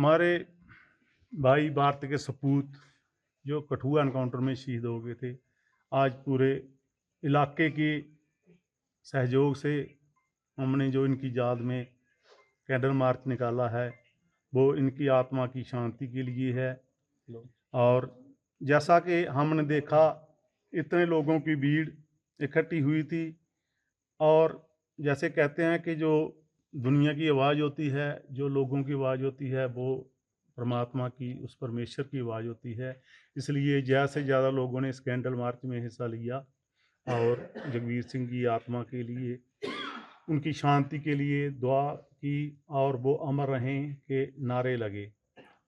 हमारे भाई भारत के सपूत जो कठुआ एनकाउंटर में शहीद हो गए थे, आज पूरे इलाके के सहयोग से हमने जो इनकी याद में कैंडल मार्च निकाला है, वो इनकी आत्मा की शांति के लिए है। और जैसा कि हमने देखा, इतने लोगों की भीड़ इकट्ठी हुई थी। और जैसे कहते हैं कि जो दुनिया की आवाज़ होती है, जो लोगों की आवाज़ होती है, वो परमात्मा की, उस परमेश्वर की आवाज़ होती है। इसलिए ज़्यादा से ज़्यादा लोगों ने इस कैंडल मार्च में हिस्सा लिया और जगवीर सिंह की आत्मा के लिए, उनकी शांति के लिए दुआ की और वो अमर रहें के नारे लगे।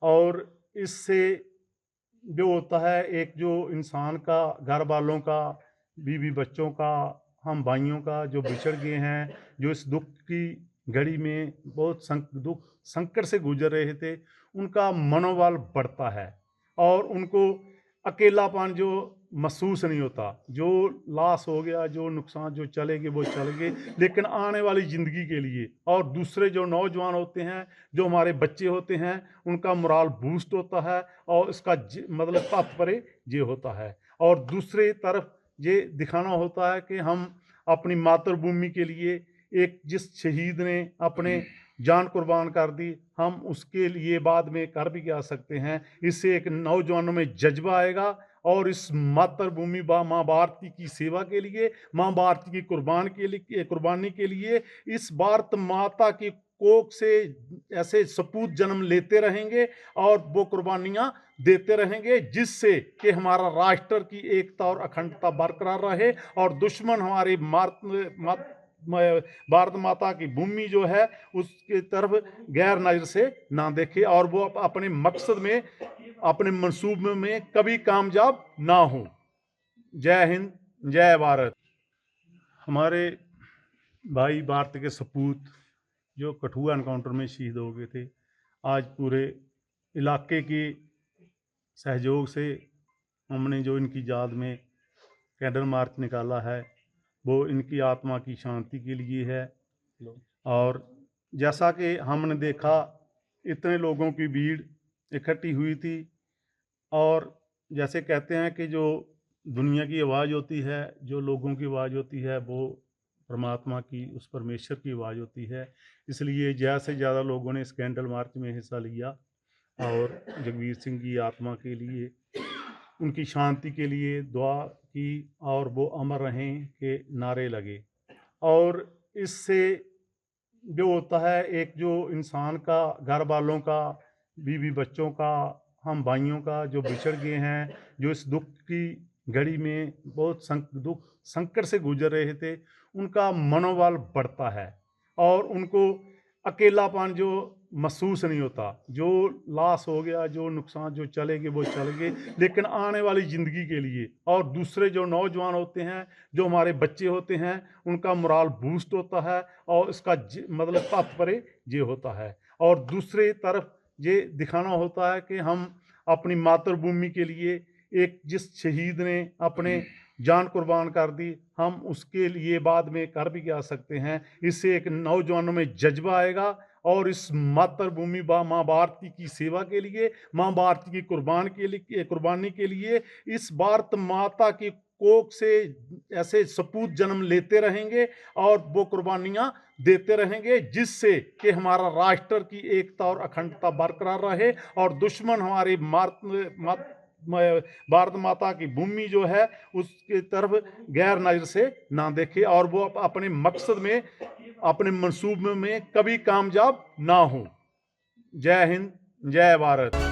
और इससे जो होता है, एक जो इंसान का, घर वालों का, बीवी बच्चों का, हम भाइयों का जो बिछड़ गए हैं, जो इस दुख की घड़ी में बहुत दुख संकट से गुजर रहे थे, उनका मनोबल बढ़ता है और उनको अकेलापन जो महसूस नहीं होता। जो लॉस हो गया, जो नुकसान, जो चले गए वो चले गए, लेकिन आने वाली ज़िंदगी के लिए और दूसरे जो नौजवान होते हैं, जो हमारे बच्चे होते हैं, उनका मोराल बूस्ट होता है और इसका मतलब तात्पर्य ये होता है। और दूसरी तरफ ये दिखाना होता है कि हम अपनी मातृभूमि के लिए, एक जिस शहीद ने अपने जान कुर्बान कर दी, हम उसके लिए बाद में कर भी क्या सकते हैं। इससे एक नौजवानों में जज्बा आएगा और इस मातृभूमि माँ भारती की सेवा के लिए, माँ भारती की कुर्बानी के लिए इस भारत माता की कोख से ऐसे सपूत जन्म लेते रहेंगे और वो कुर्बानियां देते रहेंगे, जिससे कि हमारा राष्ट्र की एकता और अखंडता बरकरार रहे और दुश्मन हमारे भारत माता की भूमि जो है उसके तरफ गैर नजर से ना देखे और वो अपने मकसद में, अपने मंसूबे में कभी कामयाब ना हो। जय हिंद, जय भारत। हमारे भाई भारत के सपूत जो कठुआ एनकाउंटर में शहीद हो गए थे, आज पूरे इलाके के सहयोग से हमने जो इनकी याद में कैंडल मार्च निकाला है, वो इनकी आत्मा की शांति के लिए है। और जैसा कि हमने देखा, इतने लोगों की भीड़ इकट्ठी हुई थी। और जैसे कहते हैं कि जो दुनिया की आवाज़ होती है, जो लोगों की आवाज़ होती है, वो परमात्मा की, उस परमेश्वर की आवाज़ होती है। इसलिए ज़्यादा से ज़्यादा लोगों ने इस कैंडल मार्च में हिस्सा लिया और जगवीर सिंह की आत्मा के लिए, उनकी शांति के लिए दुआ की और वो अमर रहें के नारे लगे। और इससे जो होता है, एक जो इंसान का, घर वालों का, बीवी बच्चों का, हम भाइयों का जो बिछड़ गए हैं, जो इस दुख की घड़ी में बहुत दुख संकट से गुजर रहे थे, उनका मनोबल बढ़ता है और उनको अकेलापन जो महसूस नहीं होता। जो लॉस हो गया, जो नुकसान, जो चले गए वो चले गए, लेकिन आने वाली ज़िंदगी के लिए और दूसरे जो नौजवान होते हैं, जो हमारे बच्चे होते हैं, उनका मोराल बूस्ट होता है और इसका मतलब तात्पर्य ये होता है। और दूसरी तरफ ये दिखाना होता है कि हम अपनी मातृभूमि के लिए, एक जिस शहीद ने अपने जान कुर्बान कर दी, हम उसके लिए बाद में कर भी क्या सकते हैं। इससे एक नौजवानों में जज्बा आएगा और इस मातृभूमि माँ भारती की सेवा के लिए, माँ भारती की कुर्बानी के लिए इस भारत माता की कोख से ऐसे सपूत जन्म लेते रहेंगे और वो कुर्बानियां देते रहेंगे, जिससे कि हमारा राष्ट्र की एकता और अखंडता बरकरार रहे और दुश्मन हमारे भारत माता की भूमि जो है उसके तरफ गैर नजर से ना देखे और वो अपने मकसद में, अपने मंसूबे में कभी कामयाब ना हो। जय हिंद, जय भारत।